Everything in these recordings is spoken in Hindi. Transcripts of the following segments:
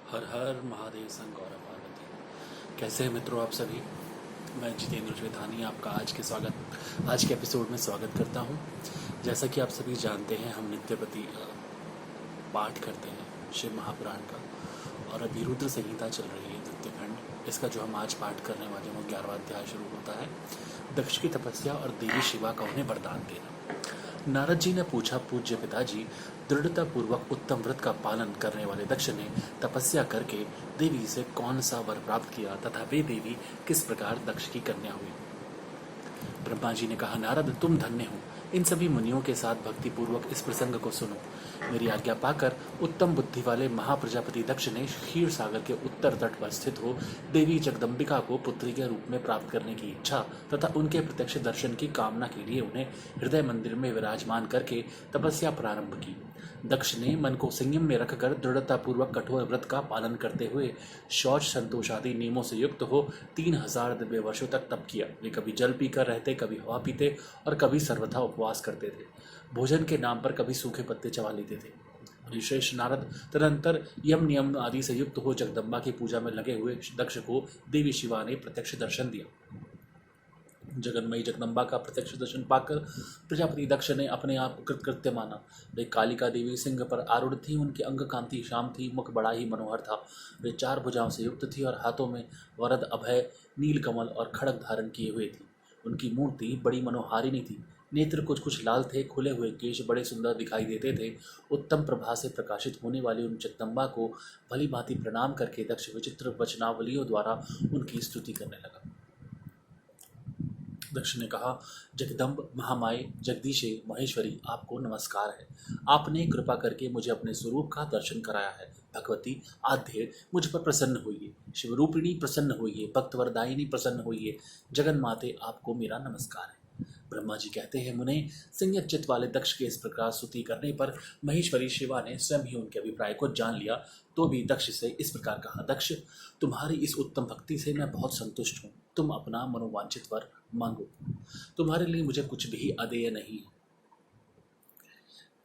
हर हर महादेव संग गौरव पार्वती। कैसे हैं मित्रों आप सभी। मैं जितेंद्र श्वेतानी आपका आज के एपिसोड में स्वागत करता हूं। जैसा कि आप सभी जानते हैं, हम नित्य प्रति पाठ करते हैं शिव महापुराण का, और अभी रुद्र संहिता चल रही है द्वितीय खंड। इसका जो हम आज पाठ करने वाले हैं वो 11वां अध्याय शुरू होता है, दक्ष की तपस्या और देवी शिवा का उन्हें वरदान देना। नारद जी ने पूछा, पूज्य पिताजी, दृढ़ता पूर्वक उत्तम व्रत का पालन करने वाले दक्ष ने तपस्या करके देवी से कौन सा वर प्राप्त किया तथा वे देवी किस प्रकार दक्ष की कन्या हुई। ब्रह्मा जी ने कहा, नारद तुम धन्य हो। इन सभी मुनियों के साथ भक्ति पूर्वक इस प्रसंग को सुनो। मेरी आज्ञा पाकर उत्तम बुद्धि वाले महाप्रजापति दक्ष ने क्षीर सागर के उत्तर तट पर स्थित हो देवी जगदम्बिका को पुत्री के रूप में प्राप्त करने की इच्छा तथा उनके प्रत्यक्ष दर्शन की कामना के लिए उन्हें हृदय मंदिर में विराजमान करके तपस्या प्रारंभ की। दक्ष ने मन को संयम में रखकर दृढ़ता पूर्वक कठोर व्रत का पालन करते हुए शौच संतोष आदि नियमों से युक्त हो 3000 दिव्य वर्षों तक तप किया। वे कभी जल पीकर रहते, कभी हवा पीते और कभी सर्वथा उपवास करते थे। भोजन के नाम पर कभी सूखे पत्ते चबा लेते थे। ऋषेश नारद तदंतर यम नियम आदि से युक्त हो जगदम्बा की पूजा में लगे हुए दक्ष को देवी शिवा ने प्रत्यक्ष दर्शन दिया। जगन्मयी जगदम्बा का प्रत्यक्ष दर्शन पाकर प्रजापति दक्ष ने अपने आप कृत्य माना। वे कालिका देवी सिंह पर आरूढ़ थी। उनकी अंग कांति श्याम थी, मुख बड़ा ही मनोहर था। वे 4 भुजाओं से युक्त थी और हाथों में वरद, अभय, नील कमल और खड़ग धारण किए हुए थी। उनकी मूर्ति बड़ी मनोहारिणी थी। नेत्र कुछ कुछ लाल थे, खुले हुए केश बड़े सुंदर दिखाई देते थे। उत्तम प्रभा से प्रकाशित होने वाली उन जगदम्बा को भली भांति प्रणाम करके दक्ष विचित्र वचनावलियों द्वारा उनकी स्तुति करने लगा। दक्ष ने कहा, जगदम्ब, महामाई, जगदीशे, महेश्वरी, आपको नमस्कार है। आपने कृपा करके मुझे अपने स्वरूप का दर्शन कराया है। भगवती आद्य मुझ पर प्रसन्न होइए। शिवरूपिणी प्रसन्न होइए। भक्तवरदायिनी प्रसन्न होइए। जगन माते, आपको मेरा नमस्कार है। ब्रह्मा जी कहते हैं, मुने, संयत चित्त वाले दक्ष के इस प्रकार स्तुति करने पर महेश्वरी शिवा ने स्वयं ही उनके अभिप्राय को जान लिया। तो भी दक्ष से इस प्रकार कहा, दक्ष, तुम्हारी इस उत्तम भक्ति से मैं बहुत संतुष्ट हूँ। तुम अपना मनोवांछित वर मांगो। तुम्हारे लिए मुझे कुछ भी अदेय नहीं है।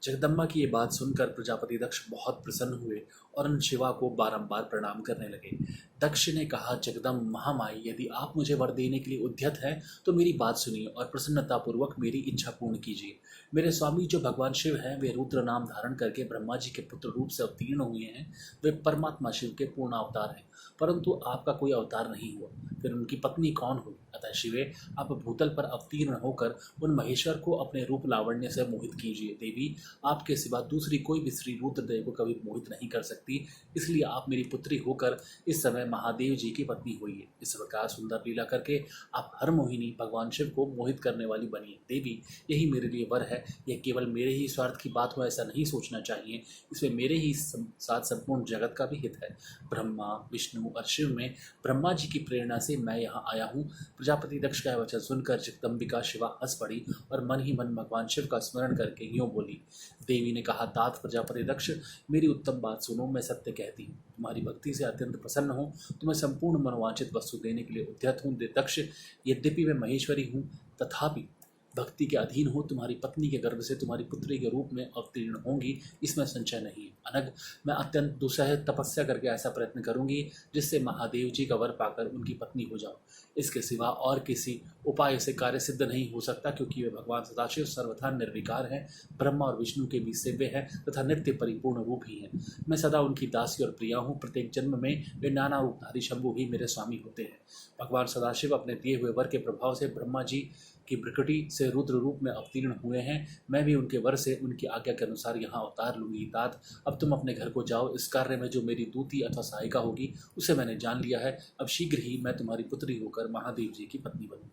जगदम्बा की ये बात सुनकर प्रजापति दक्ष बहुत प्रसन्न हुए और उन शिवा को बारंबार प्रणाम करने लगे। दक्ष ने कहा, जगदम्ब, महामाई, यदि आप मुझे वर देने के लिए उद्यत हैं तो मेरी बात सुनिए और प्रसन्नतापूर्वक मेरी इच्छा पूर्ण कीजिए। मेरे स्वामी जो भगवान शिव हैं, वे रुद्र नाम धारण करके ब्रह्मा जी के पुत्र रूप से अवतीर्ण हुए हैं। वे परमात्मा शिव के पूर्ण अवतार हैं, परंतु आपका कोई अवतार नहीं हुआ। फिर उनकी पत्नी कौन हुई? अतः शिवे, आप भूतल पर अवतीर्ण होकर उन महेश्वर को अपने रूप लावण्य से मोहित कीजिए। देवी, आपके सिवा दूसरी कोई भी स्त्री रुद्रदेव को कभी मोहित नहीं कर सकती, इसलिए आप मेरी पुत्री होकर इस समय महादेव जी की पत्नी होइए। इस प्रकार सुंदर लीला करके आप हर मोहिनी भगवान शिव को मोहित करने वाली बनिए। देवी, यही मेरे लिए वर है। यह केवल मेरे ही स्वार्थ की बात हो ऐसा नहीं सोचना चाहिए, इसमें मेरे ही साथ संपूर्ण जगत का भी हित है। ब्रह्मा, विष्णु और शिव में ब्रह्मा जी की प्रेरणा से मैं यहाँ आया हूँ। प्रजापति दक्ष का वचन सुनकर जगदम्बिका शिवा हंस पड़ी और मन ही मन भगवान शिव का स्मरण करके यूँ बोली। देवी ने कहा, तात प्रजापति दक्ष, मेरी उत्तम बात सुनो। मैं सत्य कहती हूँ। तुम्हारी भक्ति से अत्यंत प्रसन्न हूँ। तुम्हें संपूर्ण मनोवांछित वस्तु देने के लिए उद्यत हूँ। दक्ष, यद्यपि मैं महेश्वरी हूँ, तथापि भक्ति के अधीन हो तुम्हारी पत्नी के गर्भ से तुम्हारी पुत्री के रूप में अवतीर्ण होंगी, इसमें संशय नहीं है। अनग, मैं अत्यंत दुस्सह तपस्या करके ऐसा प्रयत्न करूंगी जिससे महादेव जी का वर पाकर उनकी पत्नी हो जाऊं। इसके सिवा और किसी उपाय से कार्य सिद्ध नहीं हो सकता, क्योंकि वे भगवान सदाशिव सर्वथा निर्विकार हैं, ब्रह्मा और विष्णु के भी सेव्य हैं तथा नित्य परिपूर्ण रूप ही हैं। मैं सदा उनकी दासी और प्रिया हूँ। प्रत्येक जन्म में वे नाना रूपधारी शंभु ही मेरे स्वामी होते हैं। भगवान सदाशिव अपने दिए हुए वर के प्रभाव से ब्रह्मा जी की प्रकृति से रुद्र रूप में अवतीर्ण हुए हैं। मैं भी उनके वर से उनकी आज्ञा के अनुसार यहाँ अवतार लूंगी। तात, अब तुम अपने घर को जाओ। इस कार्य में जो मेरी दूती अथवा सहायिका होगी उसे मैंने जान लिया है। अब शीघ्र ही मैं तुम्हारी पुत्री होकर महादेव जी की पत्नी बनूंगी।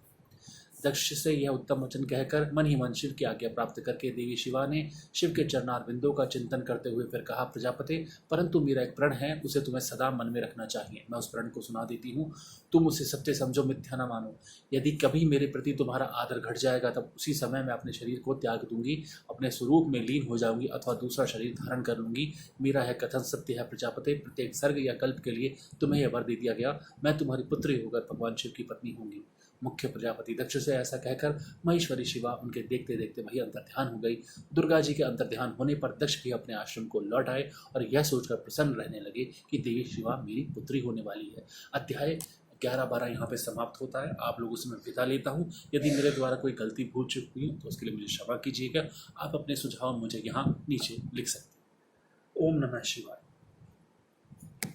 दक्ष से यह उत्तम वचन कहकर मन ही मन शिव की आज्ञा प्राप्त करके देवी शिवा ने शिव के चरणारविंदों का चिंतन करते हुए फिर कहा, प्रजापति, परंतु मेरा एक प्रण है, उसे तुम्हें सदा मन में रखना चाहिए। मैं उस प्रण को सुना देती हूँ, तुम उसे सत्य समझो, मिथ्या न मानो। यदि कभी मेरे प्रति तुम्हारा आदर घट जाएगा तब उसी समय मैं अपने शरीर को त्याग दूंगी, अपने स्वरूप में लीन हो जाऊंगी अथवा दूसरा शरीर धारण कर लूंगी। मेरा यह कथन सत्य है प्रजापति। प्रत्येक सर्ग या कल्प के लिए तुम्हें यह वर दे दिया गया। मैं तुम्हारी पुत्री होकर भगवान शिव की पत्नी होंगी। मुख्य प्रजापति दक्ष से ऐसा कहकर महेश्वरी शिवा उनके देखते देखते वही अंतर्ध्यान हो गई। दुर्गा जी के अंतर्ध्यान होने पर दक्ष भी अपने आश्रम को लौट आए और यह सोचकर प्रसन्न रहने लगे कि देवी शिवा मेरी पुत्री होने वाली है। अध्याय 11-12 यहाँ पे समाप्त होता है। आप लोगों से मैं विदा लेता हूँ। यदि मेरे द्वारा कोई गलती भूल चुक हुई तो उसके लिए मुझे क्षमा कीजिएगा। आप अपने सुझाव मुझे यहाँ नीचे लिख सकते हैं। ओम नमः शिवाय।